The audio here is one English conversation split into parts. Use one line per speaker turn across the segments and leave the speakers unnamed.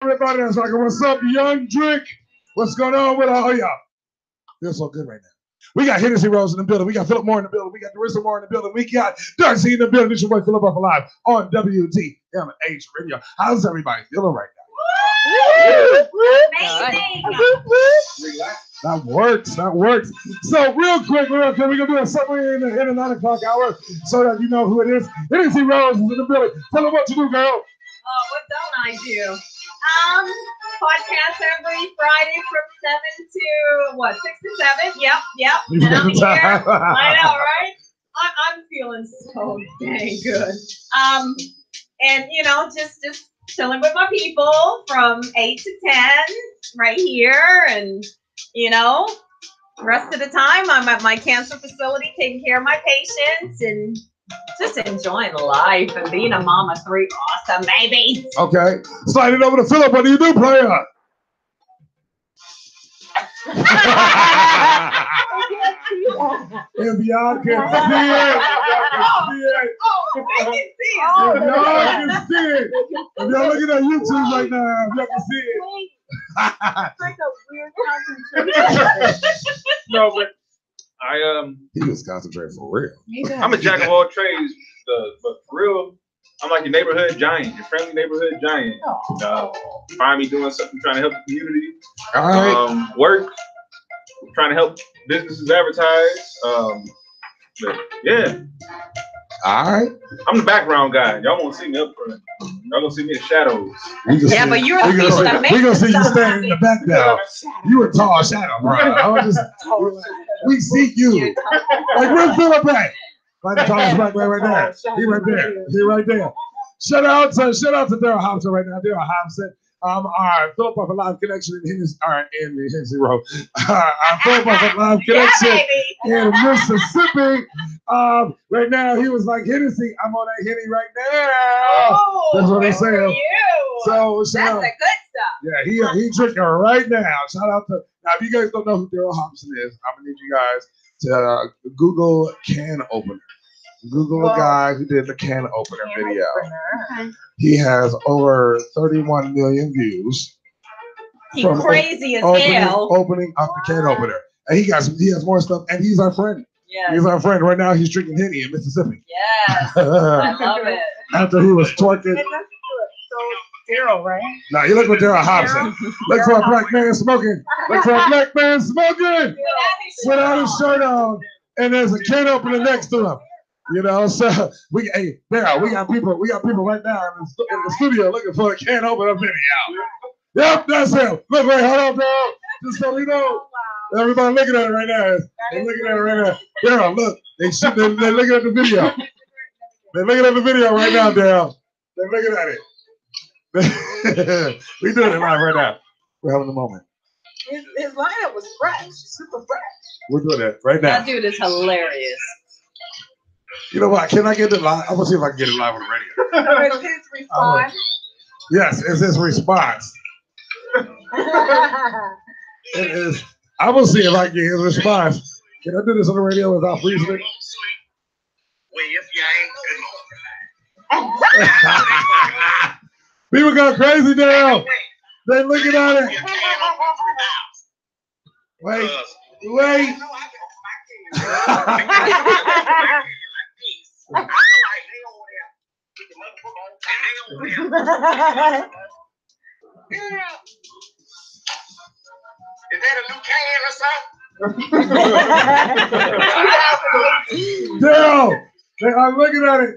Everybody that's like, what's up, young drink? What's going on with all y'all? Feels so good right now. We got Hennessy Rose in the building. We got Phillip Moore in the building. We got DaRissa Moore in the building. We got Darsy in the building. This is your boy Phillip Bufford live on WTMH radio. How's everybody feeling right now?
Amazing.
That works. That works. So real quick, we're gonna do a summary in the 9 o'clock hour so that you know who it is. Hennessy Rose is in the building. Tell them what you do, girl.
Oh, what don't I do? Podcast every Friday from 7 to 6 to 7. Yep. And I'm here. I know, right? I'm feeling so dang good. And just chilling with my people from 8 to 10 right here, and rest of the time I'm at my cancer facility taking care of my patients and just enjoying life and being a mom of 3 awesome babies.
Okay. Slide it over to Phillip. What do you do, player? If y'all can see it,
they can see it.
If y'all can see it. If y'all looking at YouTube right now, if y'all can see it.
It's like a weird concentration.
No, but
He was concentrating for real.
I'm a jack of all trades, but for real, I'm like your neighborhood giant, your friendly neighborhood giant. Find me doing something, trying to help the community.
All right.
Work, trying to help businesses advertise. But yeah.
All right.
I'm the background guy. Y'all won't see me up front. Y'all gonna see me in shadows.
Yeah, but you're the people that make
We're gonna see you
stuff
standing in the back now. You a tall shadow, bro. We see you. Like, where's Phillip at? Right, the tallest black man right there. He right there. He right there. Shout out to Daryl Hobson right now. Daryl Hobson. Our Phillip Bufford live connection in Hennessy Rose. Our Phillip Bufford live connection in Mississippi. Right now he was like, Hennessy, I'm on that Henny right now.
Oh,
that's what I'm saying. So
that's the good stuff.
Yeah, he drinking right now. Shout out to, now if you guys don't know who Daryl Hobson is, I'm gonna need you guys to Google can opener. Google the guy who did the can opener video. He has over 31 million views.
He's crazy as hell.
Opening up the can opener. And he has more stuff, and he's our friend.
Yes.
He's our friend. Right now he's drinking Henny in Mississippi.
Yes. I love it.
After he was twerking.
So Daryl, right?
Now you look for Daryl Hobson. Look for a black man smoking. Look for a black man smoking without his shirt on. And there's a can opener next to him. So Daryl, we got people right now in the studio looking for a can opener video. Yep, that's him. Look, hold on, Daryl. Just so we know. Everybody looking at it right now. They're looking at it right now. Daryl, look. They're looking at the video. They're looking at the video right now, Daryl. They're looking at it. We're doing it live right now. We're having a moment.
His lineup was fresh, super fresh.
We're doing it right now.
That dude is hilarious.
You know what? Can I get it live? I'm gonna see if I can get it live on the radio.
It's his response.
Yes, it's his response. It is. I will see if I can get his response. Can I do this on the radio without freezing it? People go crazy now. They looking at it. Wait.
Is that a new can or something?
Daryl, I'm looking at it.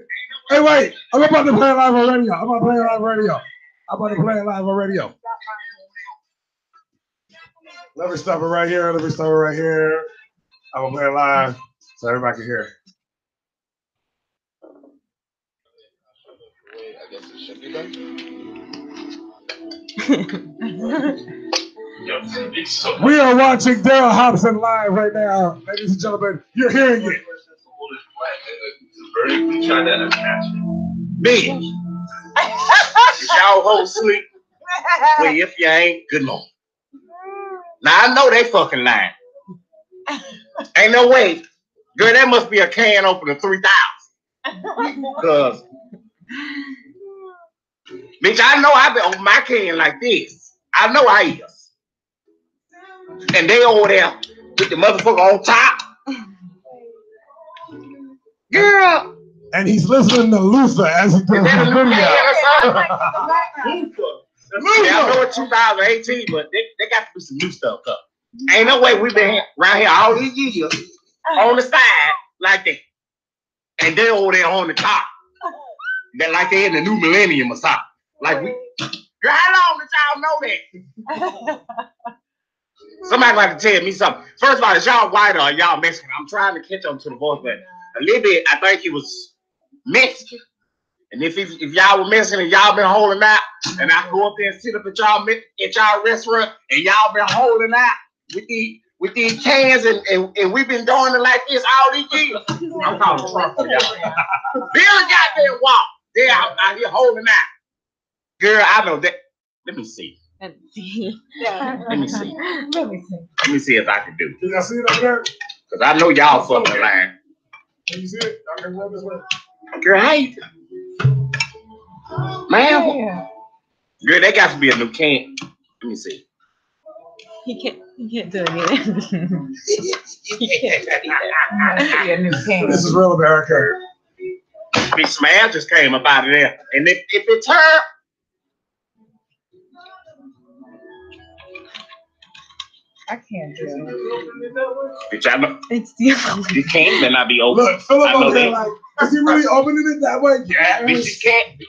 Hey, wait. I'm about to play it live on radio. I'm about to play it live on radio. Let me stop it right here. I'm gonna play it live so everybody can hear.
I guess it should be done.
We are watching Daryl Hobson live right now, ladies and gentlemen. You're hearing it.
Trying to attach
Me. Y'all hoes sleep. Well, if you ain't, good morning. Now I know they fucking lying. Ain't no way. Girl, that must be a can opener 3,000. Cause Bitch, I know I been on my can like this. I know I is. And they over there with the motherfucker on top. Girl.
And he's listening to Luther as he does the video.
Yeah, I know it's 2018, but they got to do some new stuff up. Ain't no way we been around here all these years on the side like that. And they over there on the top. They're like they in the new millennium or something. Like we, girl, how long did y'all know that? Somebody like to tell me something. First of all, is y'all white or y'all Mexican? I'm trying to catch on to the voice, but a little bit, I think he was Mexican. And if y'all were Mexican and y'all been holding out, and I go up there and sit up at y'all restaurant and y'all been holding out with these cans and we've been doing it like this all these years. I'm calling Trump for y'all. Billy got there walk. They out here holding out. Girl, I know that. Let me see. Let me see. Let me see if I can do it.
Can y'all see it up there?
Because I know y'all fucking lying.
Can you see it? I can run this way.
Girl, hey. Man. Girl, that got to be a new can. Let me see.
He can't do it either.
This is real America.
Big smile just came up out of there. And if it's her,
I can't do it.
bitch, I know.
It's the
You can't, then I'll be open.
Look, Phillip
I know
over there
that.
like, is he really opening it that way?
Yeah, bitch, you can't.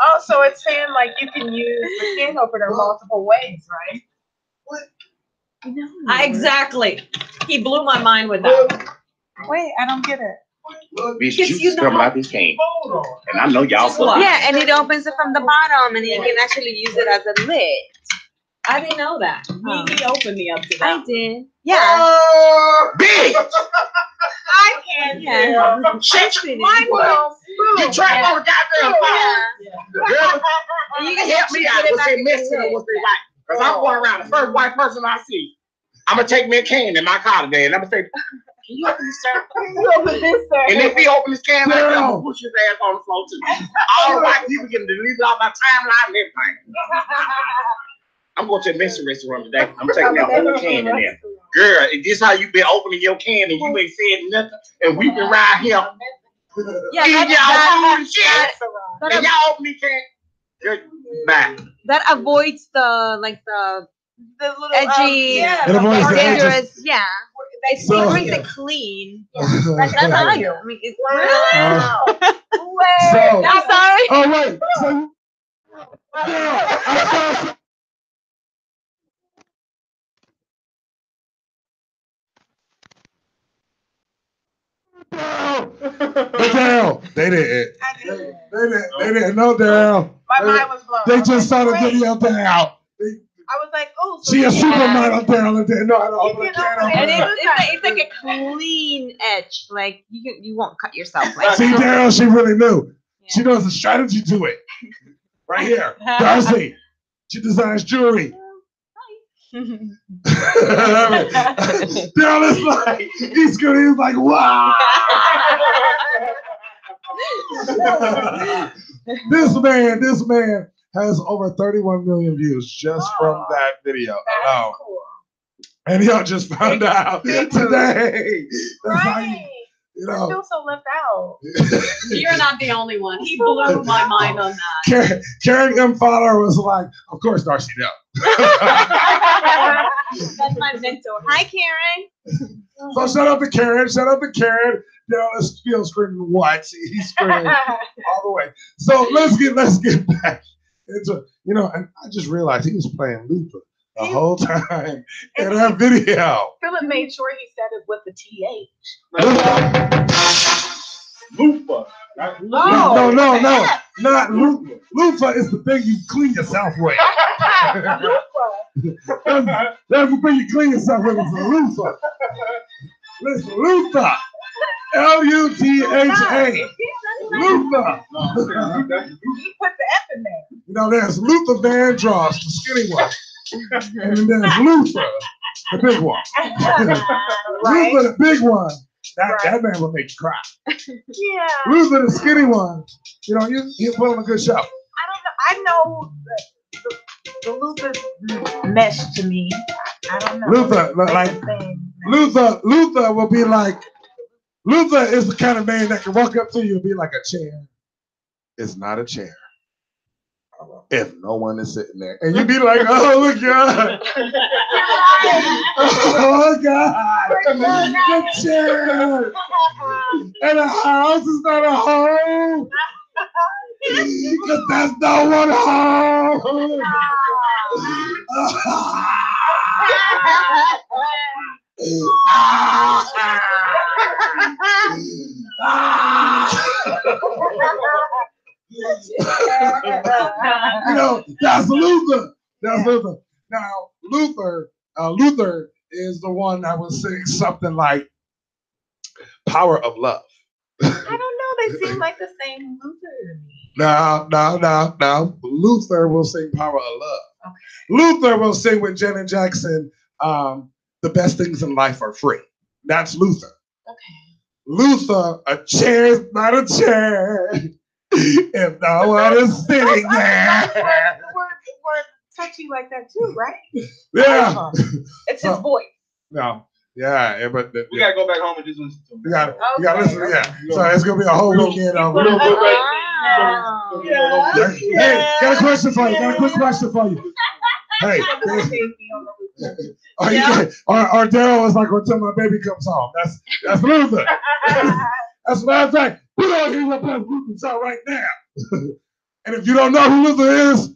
Oh, so it's saying like you can use the can opener multiple ways, right?
Exactly. He blew my mind with that.
Wait, I don't get it.
Bitch,
Yes,
juice
you
is coming
know.
out this can. And I know y'all
Just what?
fucking.
Yeah, and it opens it from the bottom, and you can actually use it as a lid.
I didn't know that. He opened me up to that.
I did. Yeah.
Bitch!
I can't
Yeah.
Shut your mind
Well,
up. You trying on the goddamn phone. Girl,
You
can help me out. Was they Mexican or was they white? Because I'm going around the first white person I see. I'm going to take me a can in my car today and I'm going to say, can you open this, sir?
You open this, sir.
And if he open this can like that, I'm going to push his ass on the floor too. All the white people getting deleted off my timeline and everything. I'm going to a Mexican restaurant today. I'm taking that whole can in there. Girl, is this how you been opening your can and you ain't said nothing? And we been around here
Yeah,
eating y'all food and shit. And y'all open the can. Girl, bye.
that avoids the
little
edgy,
yeah,
It avoids the edges.
dangerous. Yeah, it
So-
brings it clean.
That's
That's how I do.
you.
I mean, it's
Wow.
So-
I'm sorry.
Oh wait. So, I saw Daryl. They didn't.
I did.
They didn't know Daryl.
My mind was blown.
They
I was
just saw
like,
the
wait.
video Daryl.
I was like, oh, so
She a
you
Superman on Daryl and didn't know how to open a
didn't
can
open it.
And
opener.
it's like a clean edge. Like you won't cut yourself. Like
See, Daryl, she really knew.
Yeah.
She knows the strategy to it. Right here. Darsy. She designs jewelry. Daryl is like, he's good. He's like, wow. This man has over 31 million views just from that video alone.
Cool.
And y'all just found out today. That's how you
I
know.
feel so left out.
You're not the only one. He blew my mind on that.
Karen M. Fowler was like, of course, Darsy, no.
that's my mentor. Hi, Karen.
So shout out to Karen. Shout out to Karen. You know, let's feel screaming what? He's screaming all the way. So let's get back into, you know, and I just realized he was playing Luther the whole time in that video.
Phillip made sure he said it with the TH.
Loofah.
No, not Luther. Luther is the thing you clean yourself with. That's the thing you clean yourself with. It's a Luther. Listen, Luther. L-U-T-H-A. Luther.
He put the F in there.
You know, there's Luther Vandross, the skinny one. And then there's Luther, the big one.
Right.
Luther, the big one. That man will make you cry.
Yeah.
Luther, the skinny one. You know, you put on a good show.
I know the Luther mesh to me. I don't know.
Luther, like Luther will be like, Luther is the kind of man that can walk up to you and be like, a chair is not a chair if no one is sitting there. And you'd be like, oh God. Oh God. The chair. And a house is not a home. Because that's no one home. You know, that's Luther. That's Luther. Now, Luther is the one that was saying something like power of love.
I don't know. They seem like the same Luther to me.
No. Luther will sing power of love. Okay. Luther will sing with Janet Jackson, the best things in life are free. That's Luther.
Okay.
Luther, a chair is not a chair if no one is sitting there.
We're touchy like that too, right?
Yeah.
It's his voice.
No. Yeah, but
we gotta go back home and just listen to him.
We gotta listen. Yeah. So it's gonna be a whole weekend of. Hey, got a question for you. Got a quick question for you. Hey. Or Daryl was like, until my baby comes home. That's Luther. That's what I'm saying. We're gonna hear what Luther's out right now. And if you don't know who Luther is,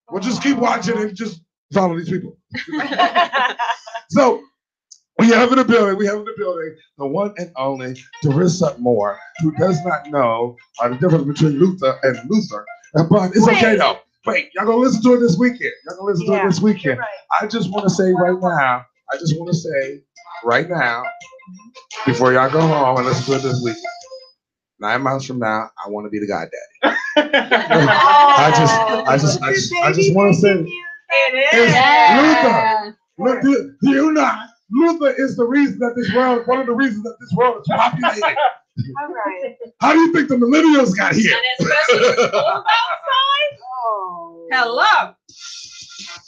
we'll just keep watching and just follow these people. So we have in the building the one and only DaRissa Moore, who does not know the difference between Luther and Luther. But it's okay though. Wait, y'all gonna listen to it this weekend. Right. I just want to say right now, before y'all go home and listen to it this weekend, 9 months from now, I want to be the goddaddy. I just want to say, Luther. Do you not? Luther is the reason that this world, one of the reasons that this world is populated.
All right.
How do you think the millennials got here?
And especially cold outside.
Oh.
Hello.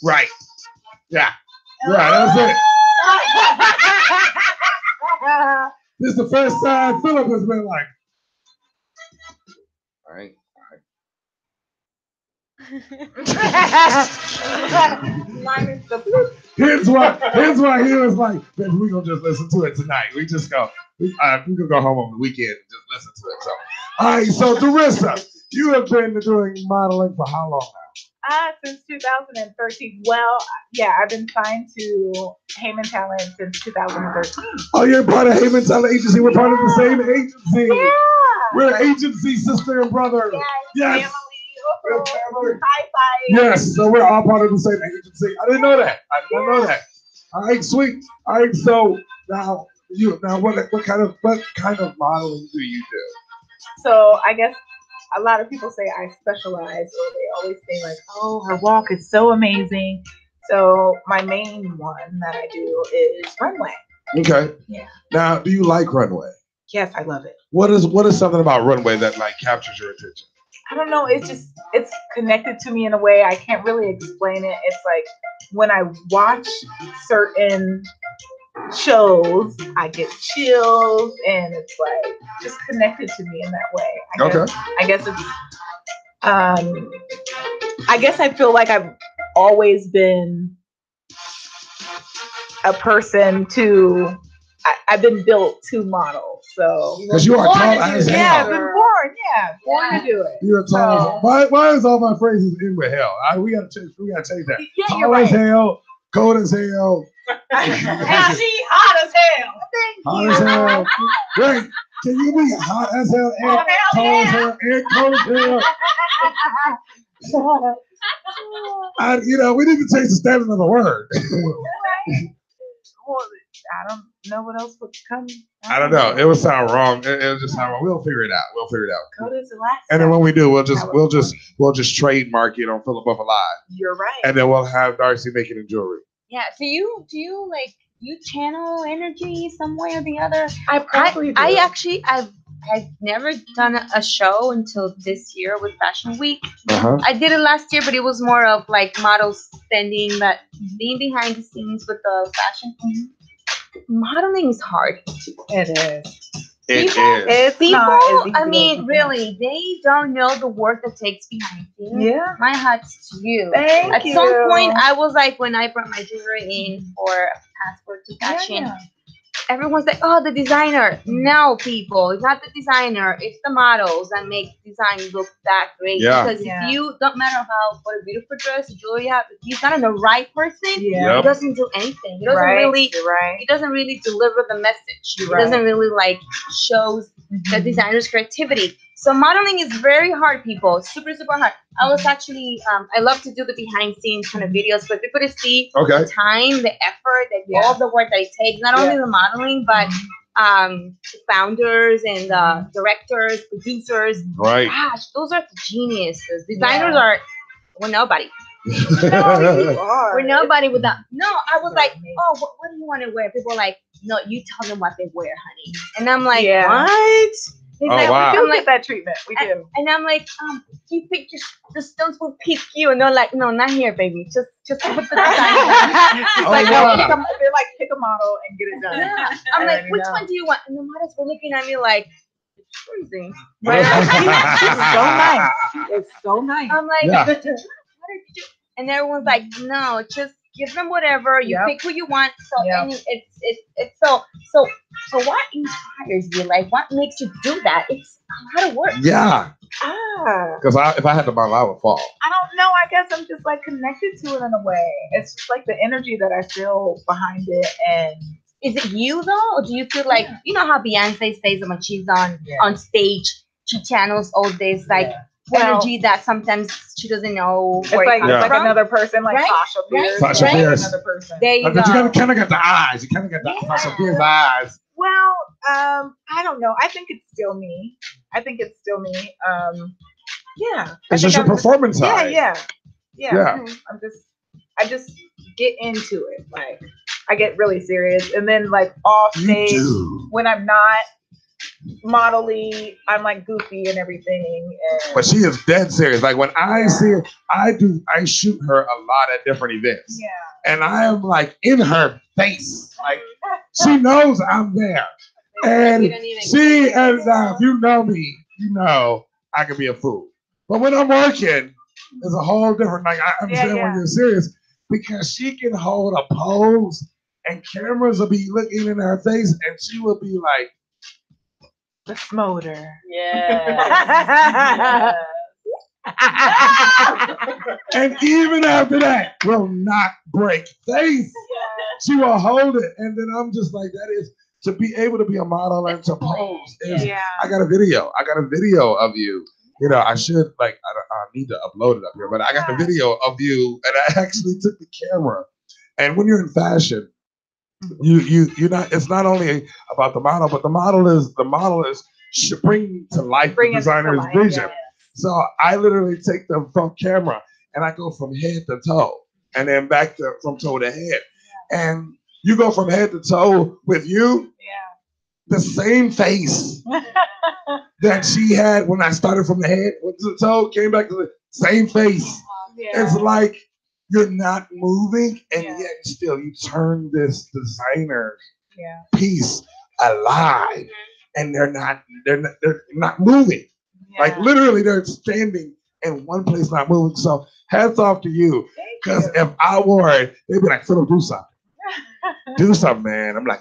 Right. Yeah. Right. That's it. This is the first time Phillip has been like, all right. Here's why he was like, baby, we're gonna just listen to it tonight. We can go home on the weekend and just listen to it. So, all right, so DaRissa, you have been doing modeling for how long now?
Since 2013. Well, yeah, I've been signed to Heyman Talent since 2013.
Oh, you're part of Heyman Talent Agency. We're part of the same agency.
Yeah.
We're agency, sister and brother. Yes.
Family.
Yes, so we're all part of the same agency. I didn't know that. All right, sweet. All right, so now what kind of modeling do you do?
So I guess a lot of people say I specialize, or they always say like, oh, her walk is so amazing. So my main one that I do is runway.
Okay.
Yeah.
Now, do you like runway?
Yes, I love it.
What is something about runway that like captures your attention?
I don't know. It's connected to me in a way I can't really explain it. It's like when I watch certain shows, I get chills, and it's like just connected to me in that way. I guess I feel like I've always been a person to. I've been built to model, so.
Because you are tall as hell.
Yeah, I've been born to do it.
You're tall. Why is all my phrases in with hell? We gotta change that.
Yeah,
tall as hell, cold as hell.
And she hot as hell.
Hot as hell. Wait, can you be hot as hell and tall as hell and cold as hell? We need to change the standard of the word.
Well, I don't know what else would come.
I don't know. It would sound wrong. It would just sound wrong. We'll figure it out.
Code is the last.
And then when we do, we'll just trademark it on Phillip Bufford Live.
You're right.
And then we'll have Darsy making the jewelry.
Yeah. So do you like you channel energy some way or the other.
I probably do.
I've never done a show until this year with Fashion Week.
Uh-huh.
I did it last year, but it was more of like models standing, but being behind the scenes with the fashion. Modeling is hard.
It is.
It is.
I mean, really, they don't know the work that takes behind things.
Yeah.
My hat's to you.
Thank you.
At some point, I was like, when I brought my jewelry in for a passport to fashion, everyone's like, oh, the designer. No, people, it's not the designer. It's the models that make design look that great.
Yeah.
Because if you, don't matter what a beautiful dress, jewelry you have, if he's not the right person,
Yeah.
it doesn't do anything. It doesn't it doesn't really deliver the message. It doesn't really like shows the designer's creativity. So modeling is very hard, people. Super, super hard. I was actually, I love to do the behind scenes kind of videos for people to see the time, the effort, all the work that it takes. Not only the modeling, but the founders and the directors, producers.
Right.
Gosh, those are the geniuses. Designers are, we're nobody. We're nobody without. No, I was like, oh, what do you want to wear? People are like, no, you tell them what they wear, honey. And I'm like, what?
He's like,
wow.
we do get that treatment. We do.
And I'm like, you pick the stones will pick you. And they're like, no, not here, baby. Just put the design down.
Like, no, they're like, pick a model and get it done.
Yeah. I'm like, which one do you want? And the models were looking at me like, it's freezing.
It's so nice.
I'm like, what did you? And everyone's like, no, just give them whatever. You pick who you want. So and it's so what inspires you? Like, what makes you do that? It's a lot of work.
Yeah. Because if I had to model, I would fall.
I don't know. I guess I'm just like connected to it in a way. It's just like the energy that I feel behind it. And
is it you though, or do you feel like you know how Beyonce says when she's on stage, she channels all this like energy that sometimes she doesn't know.
It's like another person, like Sasha Fierce.
Sasha Fierce.
Another person.
There you go.
But you kind of got the eyes. You kind of got the Sasha Fierce eyes.
Well, I don't know. I think it's still me. Yeah.
It's just your performance side.
Yeah. I just get into it. Like, I get really serious, and then like off stage when I'm not modelly, I'm like goofy and everything.
But she is dead serious. Like when I see her, I shoot her a lot at different events. Yeah. And I am like in her face. Like she knows I'm there. And she, if you know me, you know I can be a fool. But when I'm working, it's a whole different, like I understand when you're serious, because she can hold a pose and cameras will be looking in her face and she will be like,
the smolder.
Yeah.
And even after that, will not break face. She will hold it. And then I'm just like, that is, to be able to be a model and to pose. I got a video. Of you. You know, I should, like, I need to upload it up here, but I got the video of you, and I actually took the camera. And when you're in fashion, you're not. It's not only about the model, but the model is bringing to life the designer's vision. So I literally take the front camera and I go from head to toe, and then back from toe to head, and you go from head to toe with you. The same face that she had when I started from the head, went to the toe, came back to the same face. It's like you're not moving, and yet still you turn this designer piece alive, and they're not moving. Like literally, they're standing in one place, not moving. So hats off to you, because if I wore it, they'd be like, "Phillip, do something, do something, man." I'm like,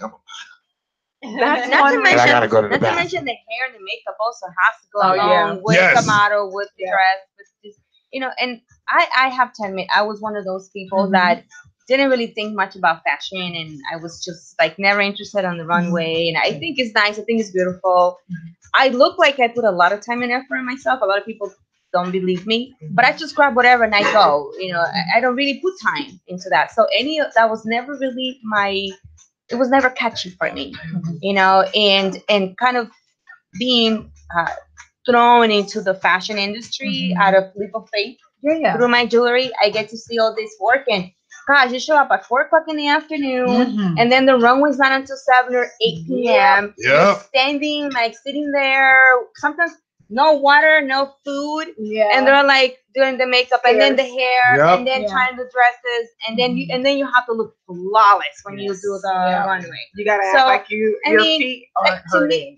Not to mention the hair and the makeup also has to go along with the model, with the dress, with this, you know. And I have to admit, I was one of those people that didn't really think much about fashion, and I was just like never interested on the runway. And I think it's nice. I think it's beautiful. I look like I put a lot of time and effort in myself. A lot of people don't believe me, but I just grab whatever and I go. You know, I don't really put time into that. So that was never really it was never catchy for me, you know, and kind of being thrown into the fashion industry out of leap of faith through my jewelry. I get to see all this work, and crash. You show up at 4 o'clock in the afternoon, and then the runway's not until 7 or 8 p.m. You're standing, like sitting there. Sometimes no water, no food, and they're like doing the makeup and then the hair and then trying the dresses, and then you have to look flawless when you do the runway. You gotta act like your feet aren't hurting.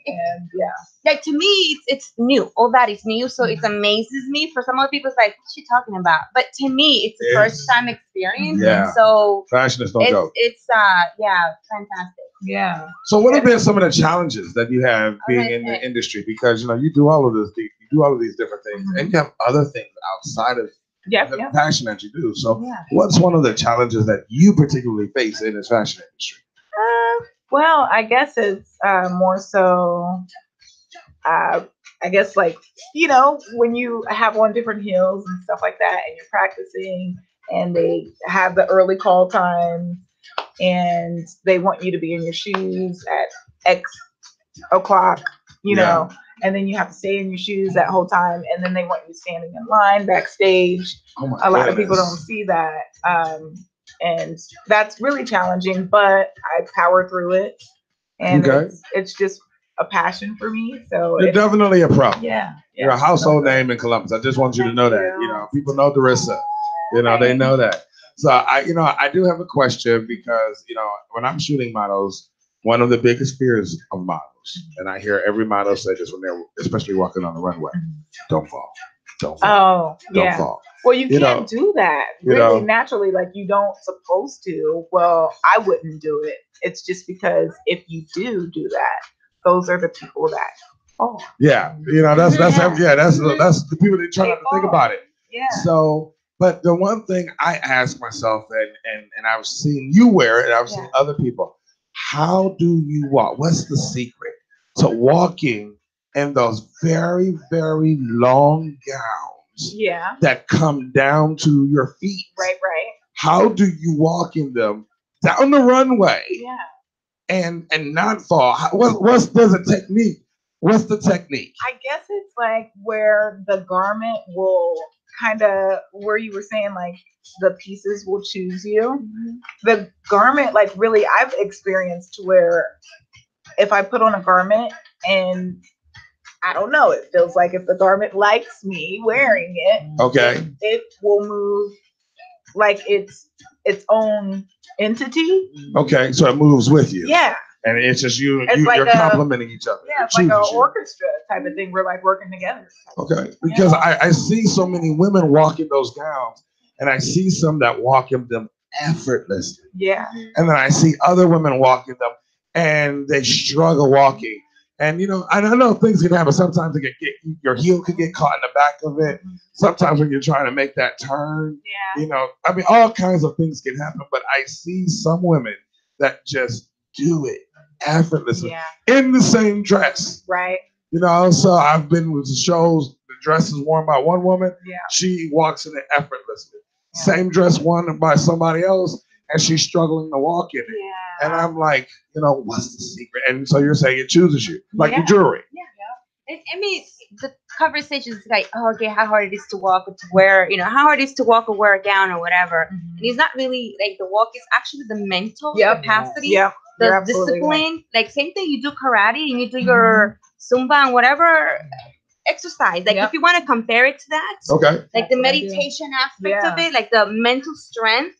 Like to me, it's new. All that is new, so it amazes me. For some other people, it's like, what's she talking about? But to me, it's a first time experience.
Yeah.
So
fashion is no joke.
It's fantastic.
Yeah.
So what have been some of the challenges that you have being in the industry? Because you do all of this, you do all of these different things, and you have other things outside of the passion that you do. So what's one of the challenges that you particularly face in this fashion industry?
Well, I guess it's more so. I guess like when you have on different heels and stuff like that, and you're practicing, and they have the early call time. And they want you to be in your shoes at X o'clock, know, and then you have to stay in your shoes that whole time. And then they want you standing in line backstage. A lot of people don't see that. And that's really challenging, but I power through it. And it's just a passion for me. So
you're definitely a pro.
Yeah.
You're a household name in Columbus. I just want you to know that. People know DaRissa. They know that. So I do have a question because, when I'm shooting models, one of the biggest fears of models, and I hear every model say this when they're especially walking on the runway, don't fall. Don't fall. Don't fall.
Well, you can't do that really naturally, like you don't supposed to. Well, I wouldn't do it. It's just because if you do that, those are the people that fall.
Yeah. That's the people that try not to think about it.
Yeah.
So but the one thing I ask myself, and I've seen you wear it, and I've seen other people, how do you walk? What's the secret to walking in those very, very long gowns that come down to your feet?
Right.
How do you walk in them down the runway and not fall? What's the technique? What's the technique?
I guess it's like where the garment will kind of, where you were saying like the pieces will choose you. The garment, like really, I've experienced where if I put on a garment and I don't know, it feels like if the garment likes me wearing it, it will move like it's its own entity.
Okay, so it moves with you.
Yeah.
And it's just you're complimenting each other.
Yeah, it's like an orchestra type of thing. We're like working together.
Okay, because I see so many women walk in those gowns, and I see some that walk in them effortlessly.
Yeah.
And then I see other women walk in them, and they struggle walking. And I know things can happen. Sometimes your heel could get caught in the back of it. Sometimes when you're trying to make that turn, all kinds of things can happen. But I see some women that just do it effortlessly in the same dress.
Right.
So I've been with the shows, the dress is worn by one woman, she walks in it effortlessly. Same dress worn by somebody else, and she's struggling to walk in it. And I'm like, what's the secret? And so you're saying it chooses you, like your jewelry.
I mean, the conversation is like, okay, how hard it is to walk or to wear, how hard it is to walk or wear a gown or whatever. And it's not really like the walk, is actually the mental capacity. The discipline, right. Like same thing, you do karate and you do your Zumba and whatever exercise. Like if you want to compare it to that, like the meditation aspect of it, like the mental strength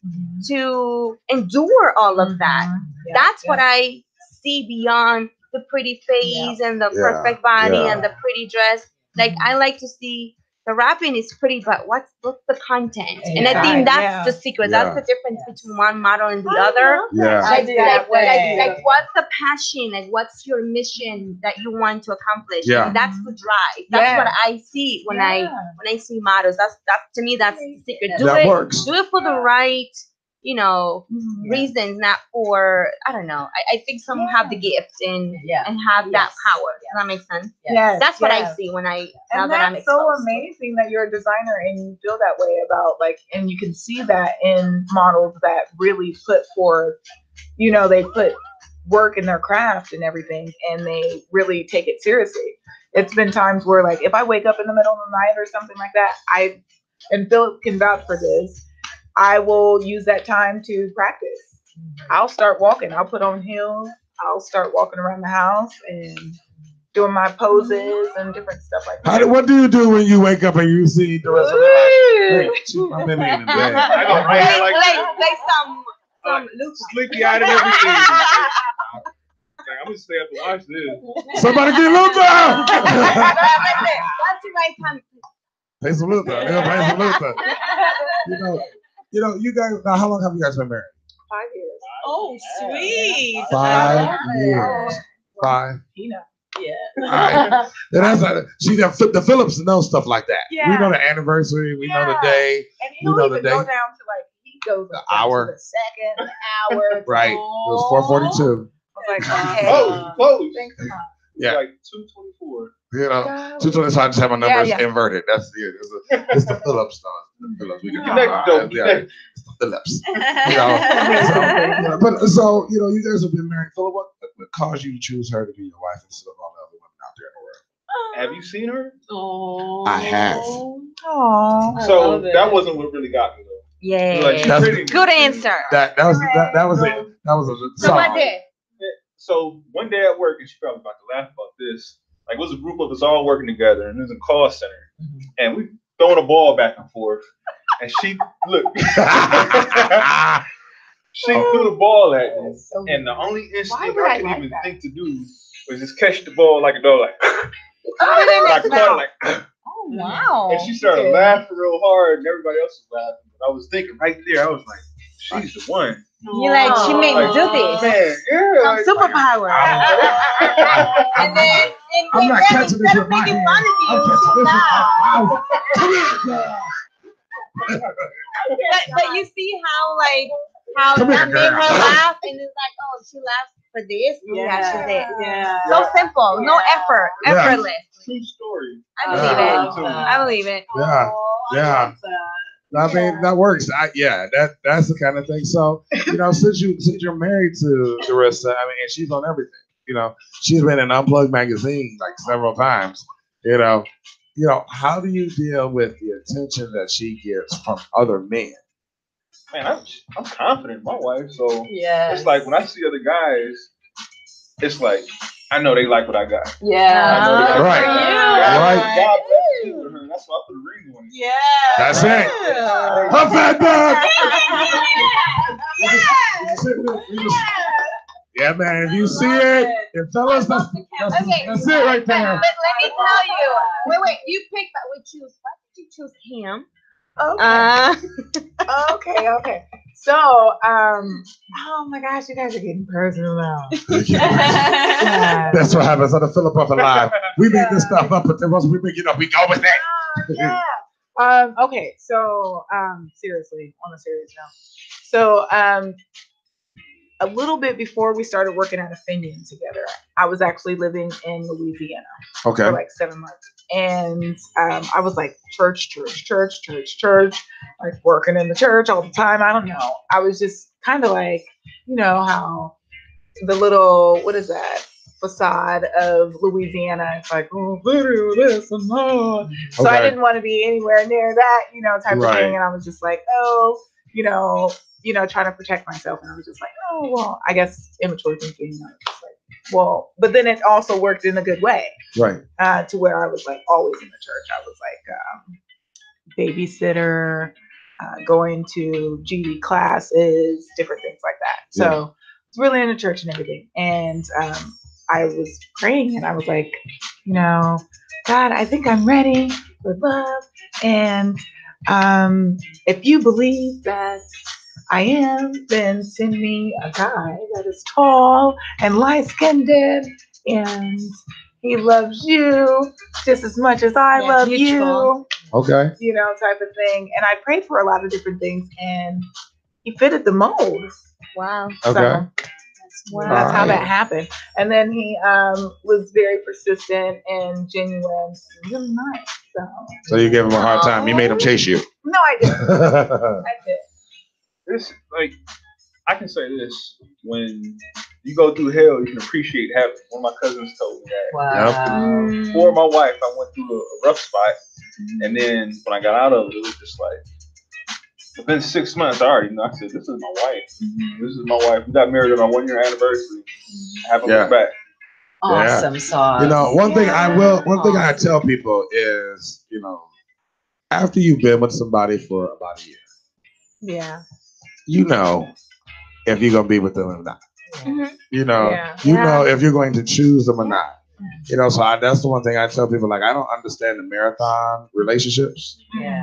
to endure all of that. That's what I see beyond the pretty face and the perfect body and the pretty dress. Like I like to see the wrapping is pretty, but what's the content? And I think that's the secret. That's the difference between one model and the other. Like what's the passion? Like what's your mission that you want to accomplish? And that's the drive. That's what I see when I see models. That's to me that's the secret. Do it for the right reasons, not for, I don't know. I think some have the gift and have that power. Does that make sense?
Yes.
That's what I see when I'm
so amazing that you're a designer and you feel that way about and you can see that in models that really put forth, they put work in their craft and everything, and they really take it seriously. It's been times where if I wake up in the middle of the night or something like that, and Phillip can vouch for this, I will use that time to practice. I'll start walking. I'll put on heels. I'll start walking around the house and doing my poses and different stuff like that.
What do you do when you wake up and you see DaRissa? Hey, I'm in the bed.
Like some
sleepy eyed and everything. I'm gonna stay up and watch this.
Somebody get Luther!
That's the right time.
Pay some Luther. Pay some Luther. You guys. Now, how long have you guys been married?
5 years.
Oh, sweet.
5 years. 5.
Yeah.
Right. The Phillips know stuff like that.
Yeah.
We know the anniversary. We know the day.
And he'll
know the
even
day.
go down to like he goes
The
up
hour.
to the second, the hour.
Right. It was 4:42.
I was like, okay.
Close.
Thanks a lot.
Yeah.
Like 2:24.
2:25. I just have my numbers inverted. That's it. It's the Phillips stuff. The Phillips. We can it's the Phillips. So you guys have been married. Philip, what caused you to choose her to be your wife instead of all the other women out there in the world?
Have you seen her?
Oh.
I have.
Oh.
So that wasn't what really got me though.
Yeah.
Like,
good answer.
That was it. That was a
So what did?
So one day at work, and she probably about to laugh about this. Like, it was a group of us all working together, and it was a call center, and we throwing a ball back and forth, and she she threw the ball at me, and the only instinct I could even think to do was just catch the ball like a dog, like.
Oh wow!
And she started laughing real hard, and everybody else was laughing. But I was thinking right there, I was like, "She's the one."
You're like, she made me do this.
Man, yeah,
Superpower. And then
I'm not catching this with my hand. I'm catching this with my mouth. Come here, girl.
But you see how that made her laugh, and it's like, oh, she laughs for this. Yeah, she did.
Yeah.
So simple, no effort, effortless.
True story.
I believe it.
Yeah. I mean, that works. That's the kind of thing. So, since you're married to DaRissa, I mean, and she's on everything. She's been in Unplugged magazine like several times. How do you deal with the attention that she gets from other men?
Man, I'm confident in my wife, so
yeah,
it's like when I see other guys, it's like I know they like what I got.
Yeah,
right.
God bless you with her. That's why I put a ring on it.
Yeah,
that's it. Her fat dog. Yeah, man. If you see it, fellas, that's it right there.
But let me tell you. Wait. You picked that. Why did you choose him?
Okay. So, oh my gosh, you guys are getting personal now.
That's what happens on the Phillip Bufford Live. We make this stuff up, but then once we make it up, we go with that.
Okay, so seriously, on a serious note. So, a little bit before we started working at a Finian together, I was actually living in Louisiana for like 7 months. And I was like church, like working in the church all the time. I don't know. I was just kind of like, how the little, what is that, facade of Louisiana. It's like, oh, video, this and that. So I didn't want to be anywhere near that, type of thing. And I was just like, trying to protect myself. And I was just like, oh, well, I guess immature thinking. I was just like, well, but then it also worked in a good way.
Right.
To where I was like always in the church. I was like babysitter, going to GD classes, different things like that. So it's really in the church and everything. And I was praying and I was like, God, I think I'm ready for love. And if you believe that I am, then send me a guy that is tall and light-skinned and he loves you just as much as I love you.
Okay.
Type of thing. And I prayed for a lot of different things and he fitted the mold.
Wow.
Okay.
So that's how that happened. And then he was very persistent and genuine and really nice.
So you gave him a hard time. You made him chase you.
No, I didn't. I did.
This, like, I can say this: when you go through hell, you can appreciate heaven. One of my cousins told me that.
Wow.
Before my wife, I went through a rough spot, and then when I got out of it, it was just like Within 6 months, I already know. I said, this is my wife. This is my wife. We got married on our 1 year anniversary. Haven't looked back.
Awesome sauce.
You know, one thing I tell people is, you know, after you've been with somebody for about a year, you know if you're gonna be with them or not. You know, you know if you're going to choose them or not. You know, so that's the one thing I tell people. Like, I don't understand the marathon relationships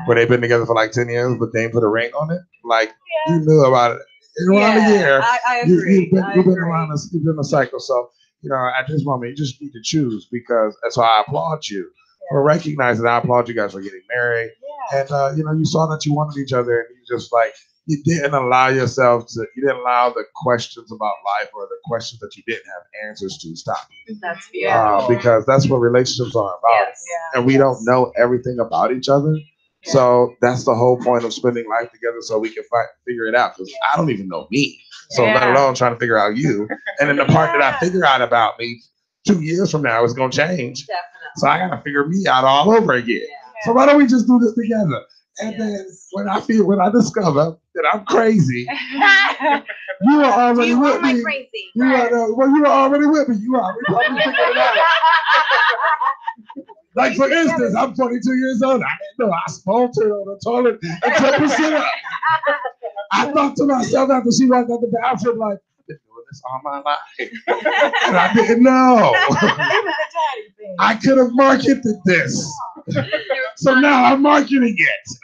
where they've been together for like 10 years, but they ain't put a ring on it. Like, you knew about it around a year.
I agree.
You've been around this. You've been in a cycle. So, you know, at this moment, you just need to choose, because that's why I applaud you for recognizing. I applaud you guys for getting married, and you know, you saw that you wanted each other, and you just like. You didn't allow yourself to, you didn't allow the questions about life or the questions that you didn't have answers to stop you.
That's beautiful.
Because that's what relationships are about. And we don't know everything about each other. So that's the whole point of spending life together, so we can figure it out. Because I don't even know me. So let alone trying to figure out you. And then the part that I figure out about me 2 years from now is going to change.
Definitely.
So I got to figure me out all over again. So why don't we just do this together? And then when I discover that I'm crazy, you are already with me.
Crazy?
You are already with me. You are. We probably figured it out. Like, for instance, I'm 22 years old. I didn't know I smoltered on the toilet and took a sit up. I thought to myself after she walked out the bathroom, like, I've been doing this all my life. And I didn't know. I could have marketed this. So now I'm marketing it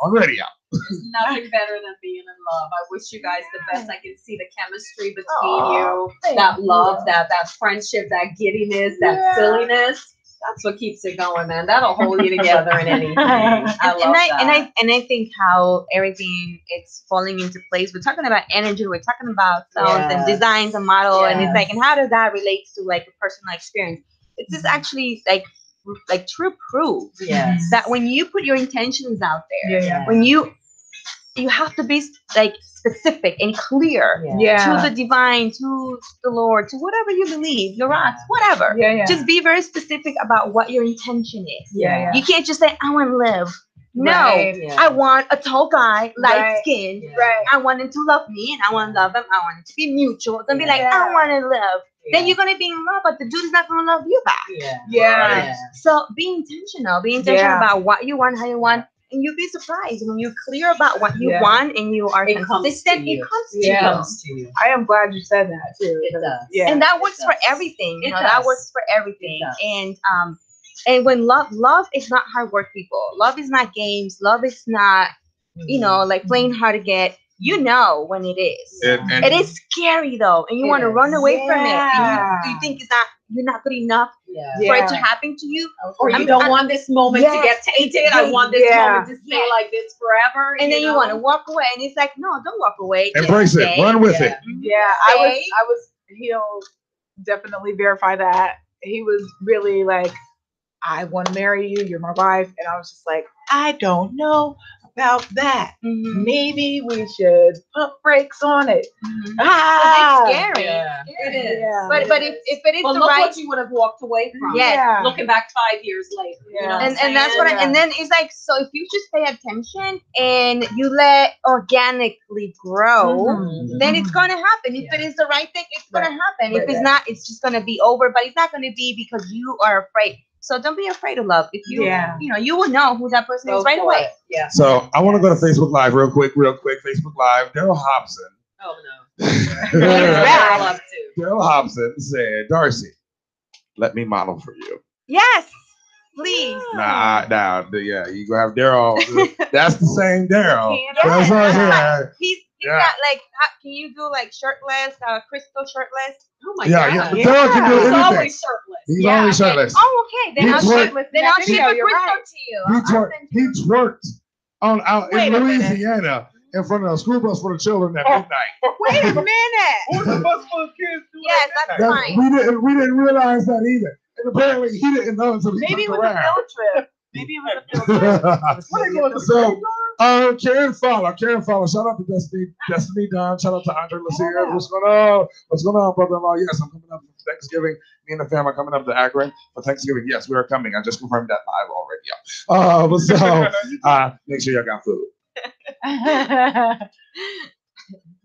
on radio.
There's nothing better than being in love. I wish you guys the best. I can see the chemistry between you, that love, that friendship, that giddiness, that silliness. That's what keeps it going, man. That'll hold you together in anything. I
think how everything it's falling into place. We're talking about energy. We're talking about sounds and designs and model, and it's like, and how does that relate to like a personal experience? It's just actually like true proof that when you put your intentions out there, when you have to be like specific and clear to the divine, to the Lord, to whatever you believe, your rocks, whatever. Just be very specific about what your intention is. You can't just say, I want to live. No, I want a tall guy, light skinned. I want him to love me, and I want to love him. I want it to be mutual. Don't be like, I want to live. Then you're gonna be in love, but the dude is not gonna love you back. So be intentional. Be intentional about what you want, how you want, and you'll be surprised when you're clear about what you want and you are consistent. It comes to you.
I am glad you said that too.
It does.
And that works for everything. You know, that works for everything. And when love is not hard work, people. Love is not games. Love is not, you know, like playing hard to get. You know when it is. It is scary though, and you want to run away from it. And you think you're not good enough for it to happen to you,
or you don't want this moment to get tainted. I want this moment to stay like this forever.
And then you want to walk away, and it's like, no, don't walk away.
Embrace it. Run with it.
He'll definitely verify that. He was really like, I want to marry you. You're my wife. And I was just like, I don't know about that. Maybe we should pump brakes on it.
It's scary.
It is.
But if it is the
look
right,
what you would have walked away from. Looking back 5 years later. You know
and that's what. And then it's like, so if you just pay attention and you let organically grow, then it's gonna happen. If it is the right thing, it's gonna happen. If it's not, it's just gonna be over. But it's not gonna be because you are afraid. So don't be afraid of love. If you, you know, you will know who that person is right away.
So I want to go to Facebook Live real quick. Facebook Live. Daryl Hobson.
Oh no. I love to.
Daryl Hobson said, Darsy, let me model for you.
Yes, please.
You gonna have Daryl. That's the same Daryl. That's right here.
He's got like, can you do like shirtless, crystal shirtless?
Oh my God.
Daryl can do anything.
He's always shirtless.
He's always shirtless.
Oh, okay. Then I'll ship a crystal to you.
He twerked out in Louisiana in front of a school bus for the children at midnight.
Wait a minute.
What's the bus full of kids do?
Yes, that's fine.
We didn't realize that either. And apparently he didn't know until he
Maybe it was
around.
a field trip. Maybe it was a field trip.
What are you going to say? Karen Fowler. Shout out to Destiny Don. Shout out to Andre Lassier. What's going on, brother-in-law? Yes, I'm coming up for Thanksgiving. Me and the family are coming up to Akron for Thanksgiving. Yes, we are coming. I just confirmed that live already. Make sure y'all got food.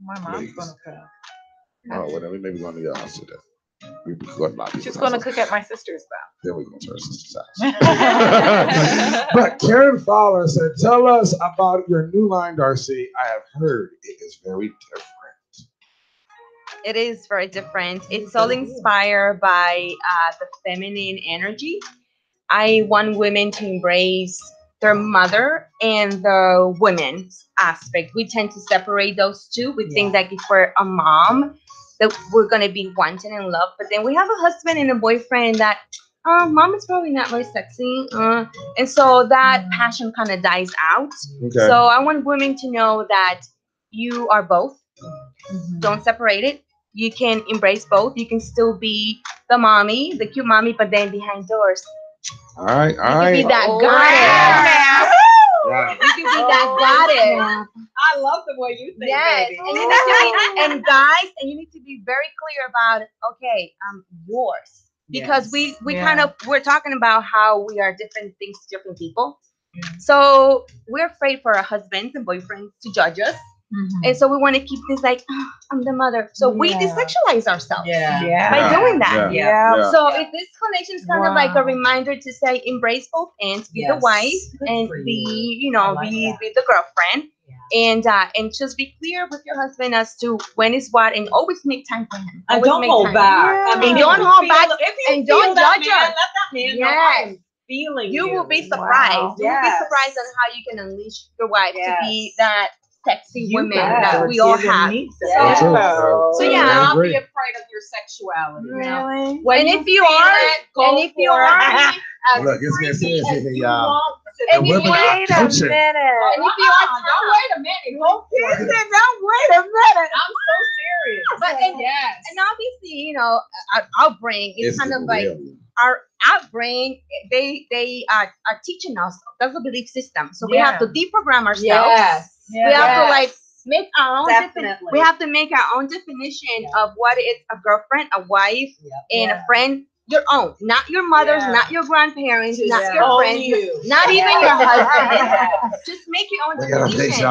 My mom's gonna cook.
Oh, well, then we maybe going to your house today. We could not.
She's gonna cook at my sister's house.
Then we're going to her sister's house. But Karen Fowler said, "Tell us about your new line, Darsy. I have heard it is very different."
It is very different. It's all inspired by the feminine energy. I want women to embrace their mother and the women's aspect. We tend to separate those two. We think that if we're a mom, that we're going to be wanted and loved. But then we have a husband and a boyfriend that, mom is probably not very sexy. And so that passion kind of dies out.
Okay.
So I want women to know that you are both. Don't separate it. You can embrace both. You can still be the mommy, the cute mommy, but then behind doors.
All right.
You can be that goddess. You can be that goddess.
I love the way you think,
Yes.
baby.
And you need to be, and guys, and you need to be very clear about, okay, I'm yours. Because we we're talking about how we are different things to different people. So we're afraid for our husbands and boyfriends to judge us. And so we want to keep this like, I'm the mother. So we desexualize ourselves by doing that. So if this connection is kind of like a reminder to say, embrace both ends, be the wife and be, be the girlfriend. And just be clear with your husband as to when is what, and always make time for him.
And don't hold back.
I mean, don't hold back, and don't judge us.
Let that man know I'm feeling
you will be surprised.
Wow.
You will be surprised on how you can unleash your wife to be that sexy woman that we all have.
So yeah, don't be afraid of your sexuality.
Really?
And if you are,
look, it's gonna say here, y'all.
And wait a minute.
Don't wait a minute. Go for it.
Don't wait a minute.
I'm so serious.
But and obviously, our upbringing is kind of like our upbringing. They are teaching us. That's a belief system. So we have to deprogram ourselves. We have to like make our own. We have to make our own definition of what is a girlfriend, a wife, and a friend. Your own, not your mother's, not your grandparents, not your friends, not even your husband. Just make your own definition.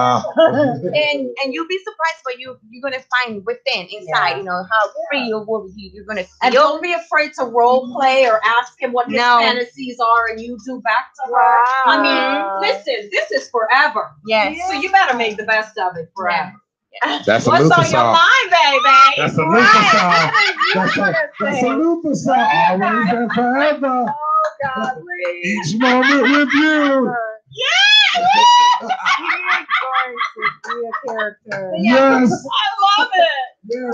And you'll be surprised what you're gonna find within, inside. How free you're gonna feel.
And don't be afraid to role play or ask him what his fantasies are, and you do back to her. I mean, listen, this is forever.
Yes.
So you better make the best of it forever.
That's a
What's
Luther
on
song.
your mind, baby?
That's a Luther song. That's a Luther song. Always and forever.
Oh, God, please.
Each moment with you.
He is going to be a character.
Yes.
I love it.
Yes.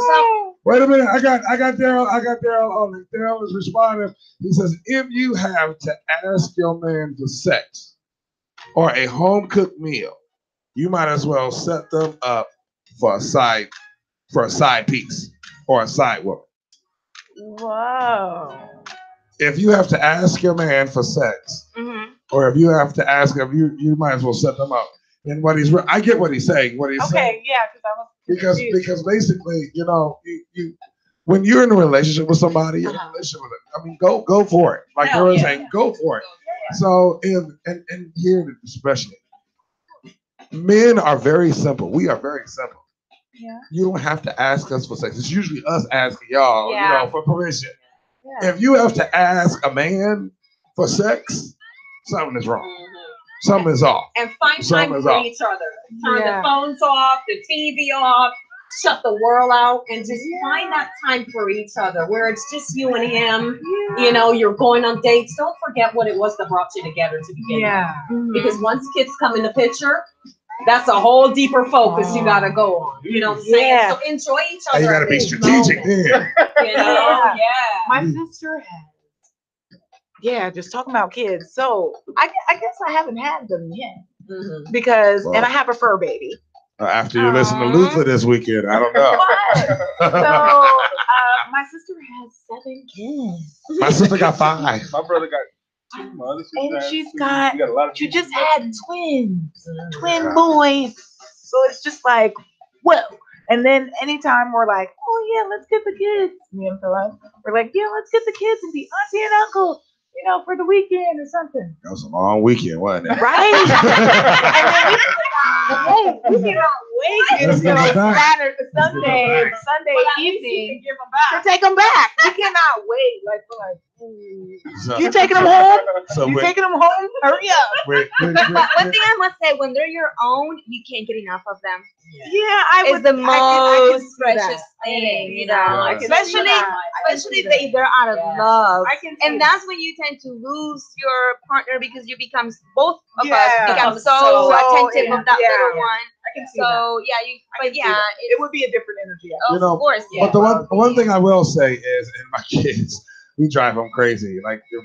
Wait a minute. I got Daryl. Daryl is responding. He says, if you have to ask your man for sex or a home cooked meal, you might as well set them up for a side piece or a side woman.
Whoa.
If you have to ask your man for sex, or if you have to ask him, you might as well set them up. And I get what he's saying. What he's saying. Because basically, you when you're in a relationship with somebody, you're in a relationship with it. I mean, go for it. Like they were saying, go for it. So and here especially, men are very simple. We are very simple.
Yeah.
You don't have to ask us for sex. It's usually us asking y'all, for permission.
Yeah.
If you have to ask a man for sex, something is wrong. Something is off.
And find time for each other. Turn the phones off, the TV off, shut the world out, and just find that time for each other where it's just you and him. You're going on dates. Don't forget what it was that brought you together to begin with. Because once kids come in the picture, that's a whole deeper focus you gotta go on. You know what I'm saying? So enjoy each other.
You gotta be strategic there.
My sister has. Just talking about kids. So I guess I haven't had them yet because, and I have a fur baby.
After you listen to Luther this weekend, I don't know.
So my sister has 7 kids.
My sister got 5.
My brother got 2.
And she just had twin boys. So it's just like, whoa. And then anytime we're like, oh yeah, let's get the kids. Me and Phillip, we're like, yeah, let's get the kids and be auntie and uncle. for the weekend or something.
That was a long weekend, wasn't it?
Right? We cannot wait until Sunday evening to take them back. We cannot wait. You taking them home? You taking them home? Hurry up.
But one thing I must say, when they're your own, you can't get enough of them.
Yeah,
it's the most precious thing, especially if they're out of love. And that's when you tend to lose your partner because you become both of us become so attentive of that little one.
It would be a different energy.
Of course.
But the one thing I will say is, in my kids, we drive them crazy. Like, a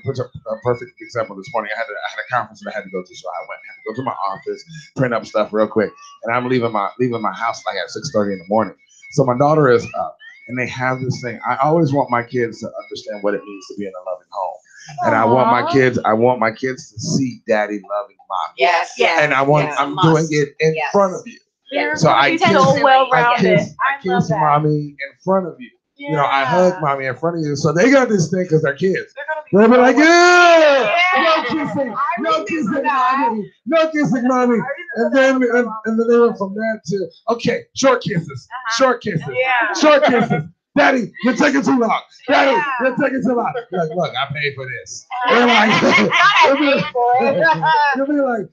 perfect example this morning. I had a conference that I had to go to, so I had to go to my office, print up stuff real quick, and I'm leaving my house like at 6:30 in the morning. So my daughter is up, and they have this thing. I always want my kids to understand what it means to be in a loving home, and I want my kids to see daddy loving mommy.
Yes.
And I'm doing it in front of you. So I kiss mommy in front of you. I hug mommy in front of you. So they got this thing because they're kids. They'll be like, no kissing, no kissing, mommy. And then they went from that to, okay, short kisses. Daddy, you're taking too long. Daddy, you're taking too long. You're like, look, I paid for this. You'll be like,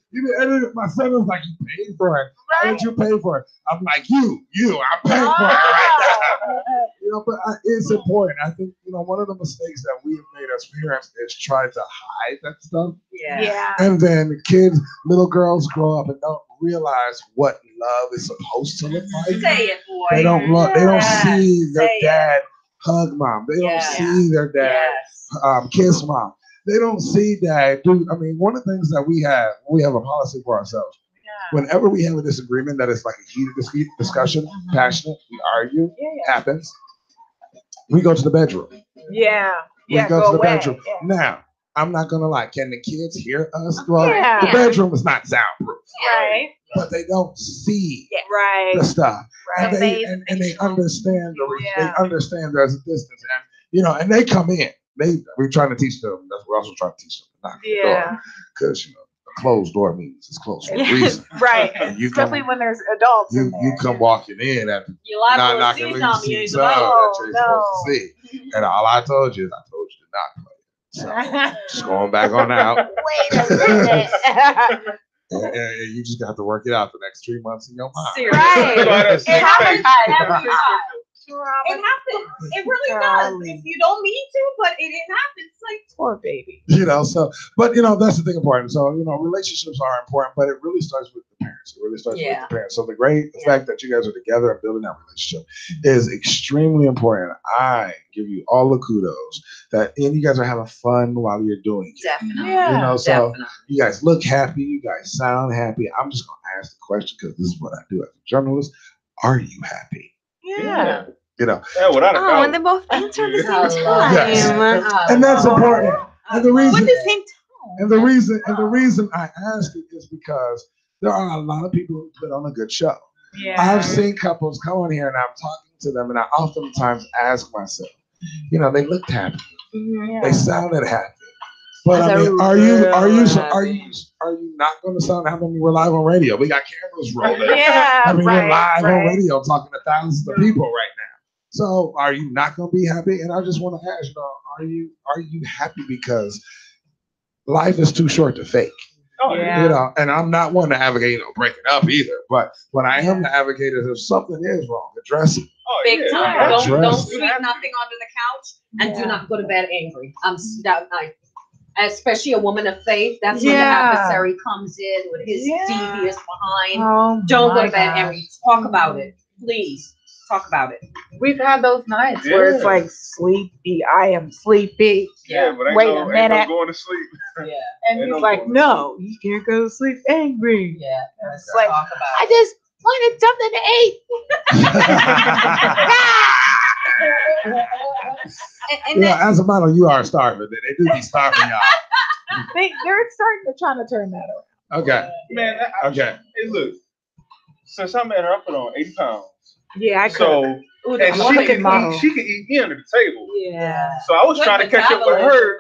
my son was like, you paid for it. Why did you pay for it? I'm like, you, I paid for it right now. But it's important. I think, one of the mistakes that we have made as parents is try to hide that stuff.
Yeah.
And then little girls grow up and don't realize what love is supposed to look like.
Say it, boy.
They don't see their dad hug mom. They don't see their dad kiss mom. They don't see dad do. I mean, one of the things that we have a policy for ourselves. Whenever we have a disagreement that is like a heated discussion, passionate, we argue, happens, we go to the bedroom. We go to the bedroom. Now, I'm not gonna lie. Can the kids hear us? Well, the bedroom is not soundproof.
Right.
But they don't see the stuff.
Right.
And they understand they understand there's a distance. And and they come in. We're trying to teach them. We're also trying to teach them to knock the door. Because a closed door means it's closed for a reason.
Right. Especially when there's adults.
You come walking in and not knocking the seats up that you're supposed to see. And all I told you to not play. So just going back on out.
Wait a minute.
And you just got to work it out the next 3 months in your mind.
Seriously. It happens every time. It happens. It really does. If you don't mean to, but it happens. Like,
poor baby.
But that's the thing important. So, relationships are important, but it really starts with the parents. It really starts with the parents. So the fact that you guys are together and building that relationship is extremely important. I give you all the kudos and you guys are having fun while you're doing it.
Definitely.
So you guys look happy, you guys sound happy. I'm just gonna ask the question because this is what I do as a journalist. Are you happy?
Yeah.
Without a doubt.
And they both answer at the same time.
Yes. And that's important. And the reason I ask it is because there are a lot of people who put on a good show.
Yeah.
I've seen couples come on here and I'm talking to them and I oftentimes ask myself, they looked happy.
Yeah.
They sounded happy. But I mean, are you not going to sound happy when we're live on radio? We got cameras rolling.
Yeah.
I mean, we're live on radio talking to thousands of people right now. So are you not going to be happy? And I just want to ask, are you happy because life is too short to fake?
Oh,
yeah.
And I'm not one to advocate, breaking up either. But what I am to advocate is if something is wrong, address it.
Oh,
big time. Don't sweep
it.
nothing under the couch and do not go to bed angry. Especially a woman of faith. That's when the adversary comes in with his devious behind. Don't go to bed angry. Talk about it, please. Talk about it.
We've had those nights where it's like sleepy. I am sleepy.
Yeah, but
wait a minute.
Ain't no going to sleep.
Yeah.
And he's like, no, you can't go to sleep angry.
Yeah.
It's like, I just wanted something to eat.
As a model, you are starving. They do be starving y'all.
They're starting to try to turn that around.
Okay.
Man, hey, look. Since I met her, I put on 80 pounds.
Yeah, I could.
So,
Ooh,
and she could eat me under the table.
Yeah.
So I was trying to catch up with her.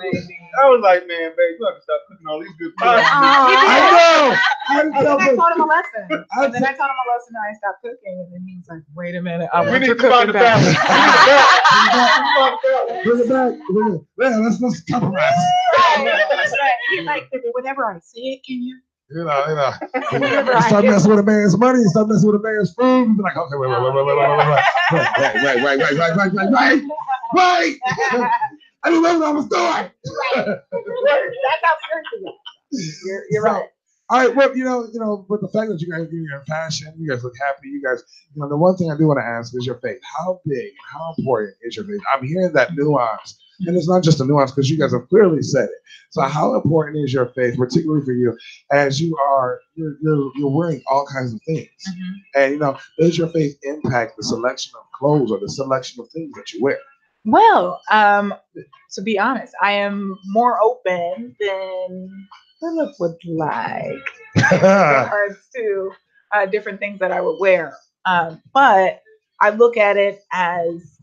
I was like, man, babe, you have to stop cooking all these good pies.
I know.
And then I taught him a lesson. And then I taught him a lesson and I stopped cooking. And then he was like, wait a minute.
We need to find the balance.
Bring it back. Yeah, let's compromise.
Right. He's like, whenever I see it, can you?
You know. Stop messing with a man's money. Stop messing with a man's food. Be like, okay, wait. I didn't know what I was doing.
That's how serious it is. You're right.
All right, well, you know, with the fact that you guys are in fashion, you guys look happy, you guys, the one thing I do want to ask is your faith. How big and how important is your faith? I'm hearing that nuance, and it's not just a nuance because you guys have clearly said it. So how important is your faith, particularly for you, as you're wearing all kinds of things? And, does your faith impact the selection of clothes or the selection of things that you wear?
Well, to be honest, I am more open than Phillip would like in regards to different things that I would wear. But I look at it as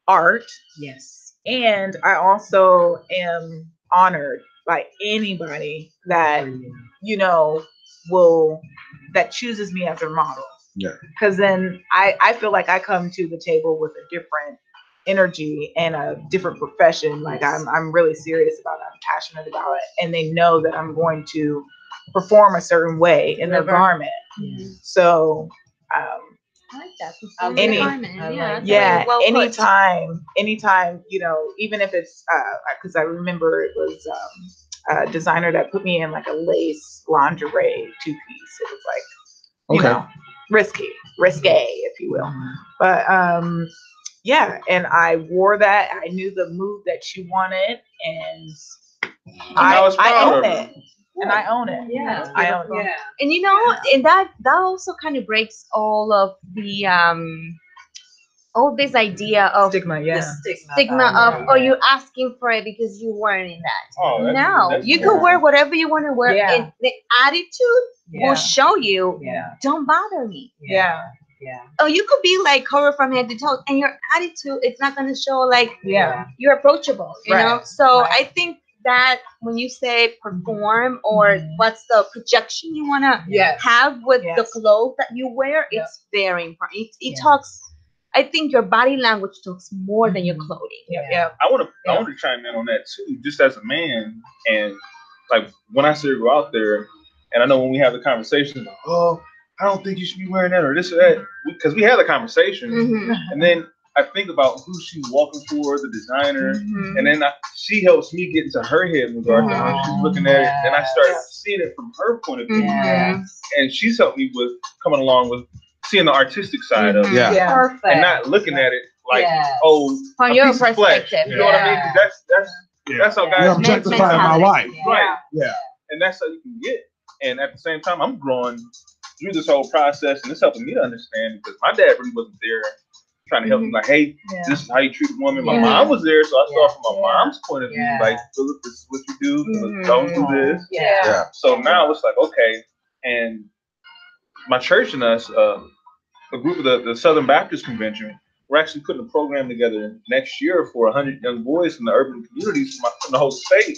art. Yes. And I also am honored by anybody that, that chooses me as their model.
Yeah.
Because then I feel like I come to the table with a different energy and a different profession. Like I'm really serious about it. I'm passionate about it, and they know that I'm going to perform a certain way in their garment. So
I like that.
anytime, even if it's because I remember it was a designer that put me in like a lace lingerie 2-piece. It was like risque, if you will. But yeah, and I wore that. I knew the move that she wanted, and I own it. And I own it.
Yeah,
I own it.
Yeah. And that also kind of breaks all of the all this idea of
stigma. Yeah,
the stigma of you asking for it because you weren't in that. No, you can wear whatever you want to wear, and the attitude will show you. Don't bother me.
Yeah.
Oh, you could be like covered from head to toe, and your attitude, it's not going to show like you're approachable, you know? So I think that when you say perform or what's the projection you want to have with the clothes that you wear, it's very important. It talks, I think your body language talks more than your clothing.
I want to chime in on that too, just as a man. And like when I say go out there, and I know when we have the conversation, I don't think you should be wearing that or this or that, because we had a conversation, and then I think about who she's walking for, the designer, and then she helps me get into her head in regard to how she's looking at it, and I start seeing it from her point of view, and she's helped me with coming along with seeing the artistic side of it,
Perfect.
and not looking at it like
from your perspective,
you know what I mean? That's how guys
objectifying my wife,
right? Yeah, and that's how you can get. And at the same time, I'm growing through this whole process, and it's helping me to understand because my dad really wasn't there trying to help me, like, hey, this is how you treat a woman. My mom was there, so I saw from my mom's point of view, like, Phillip, this is what you do, Phillip, don't do this. So now it's like, okay, and my church and us, a group of the Southern Baptist Convention, we're actually putting a program together next year for 100 young boys from the urban communities from the whole state.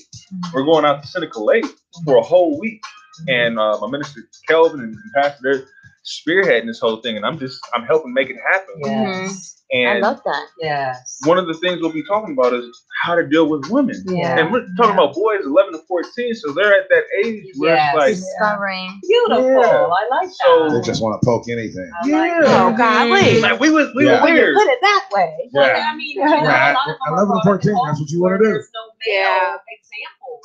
We're going out to Seneca Lake for a whole week. And my minister Kelvin and Pastor, they're spearheading this whole thing, and I'm helping make it happen. And
I love that.
One of the things we'll be talking about is how to deal with women. And we're talking about boys 11 to 14, so they're at that age where it's like
discovering.
Beautiful. I like that.
So
they just want to poke anything.
Oh God,
like we were weird.
Put it that way.
I mean, a lot of
11 to 14. That's what you want to do.
There's no male example,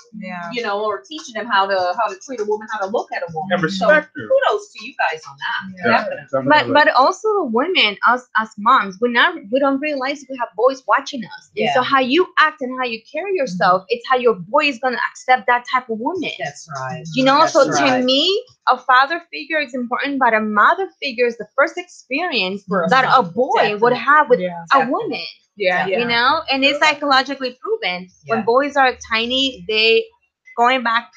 or teaching them how to treat a woman, how to look at a woman.
And respect her.
Kudos to you guys on that.
Definitely. But also the women, us moms, we don't realize we have boys watching us. And so how you act and how you carry yourself, it's how your boy is gonna accept that type of woman.
That's right.
To me, a father figure is important, but a mother figure is the first experience that a boy would have with a woman. And it's psychologically proven. When boys are tiny, they going back,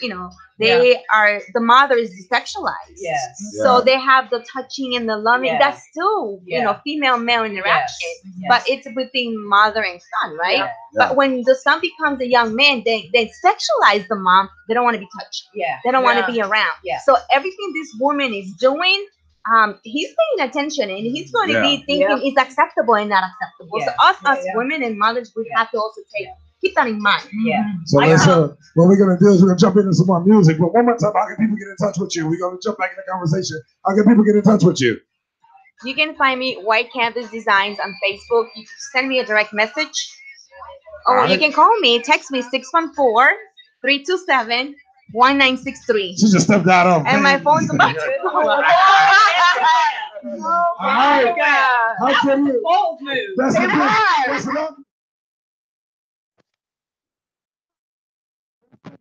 they are, the mother is sexualized.
Yes.
So they have the touching and the loving. That's still, female-male interaction, but it's between mother and son, right?
Yeah.
But when the son becomes a young man, they sexualize the mom. They don't want to be touched. They don't want to be around. So everything this woman is doing, he's paying attention, and he's going to be thinking is acceptable and not acceptable. So us women and mothers, we have to also keep that in mind.
So let's what we're gonna do is we're gonna jump into some more music. But one more time, how can people get in touch with you? We're gonna jump back in the conversation. How can people get in touch with you?
You can find me White Canvas Designs on Facebook. You can send me a direct message. Or you can call me, text me 614-327-1963.
She just stepped out on.
And my phone's about to.
Oh my God.
How can you?
Bold move.
That's the
That's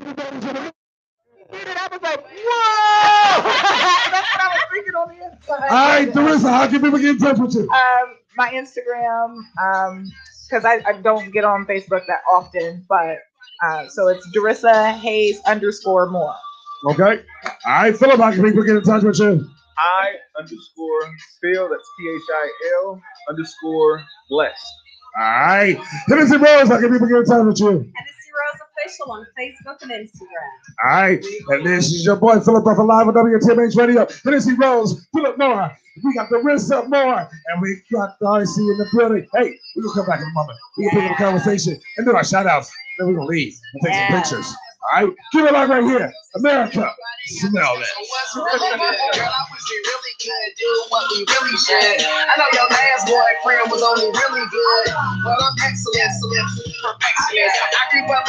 I was like, whoa! That's what I was thinking on the inside.
All right, DaRissa, how can people get in touch with you?
My Instagram, because I don't get on Facebook that often, but so it's DaRissa Hayes _Moore.
Okay. All right, Phillip, how can people get in touch with you?
I_Phil, that's PHIL_blessed.
All right. Hennessy Rose, how can people get in touch with you?
Hennessy Rose Official on Facebook and Instagram.
All right. And this is your boy, Phillip Bufford, live on WTMH Radio. Hennessy Rose, Phillip Moore. We got DaRissa Moore, and we got Darsy in the building. Hey, we're going to come back in a moment. We can pick up a conversation and do our shout-outs. Then we're going to leave and take some pictures. All right? Keep it like right here. America, smell that.
Girl, I wish we really could do what we really should. I know your last boyfriend was only really good. Well, I'm excellent, perfectionist. I creep up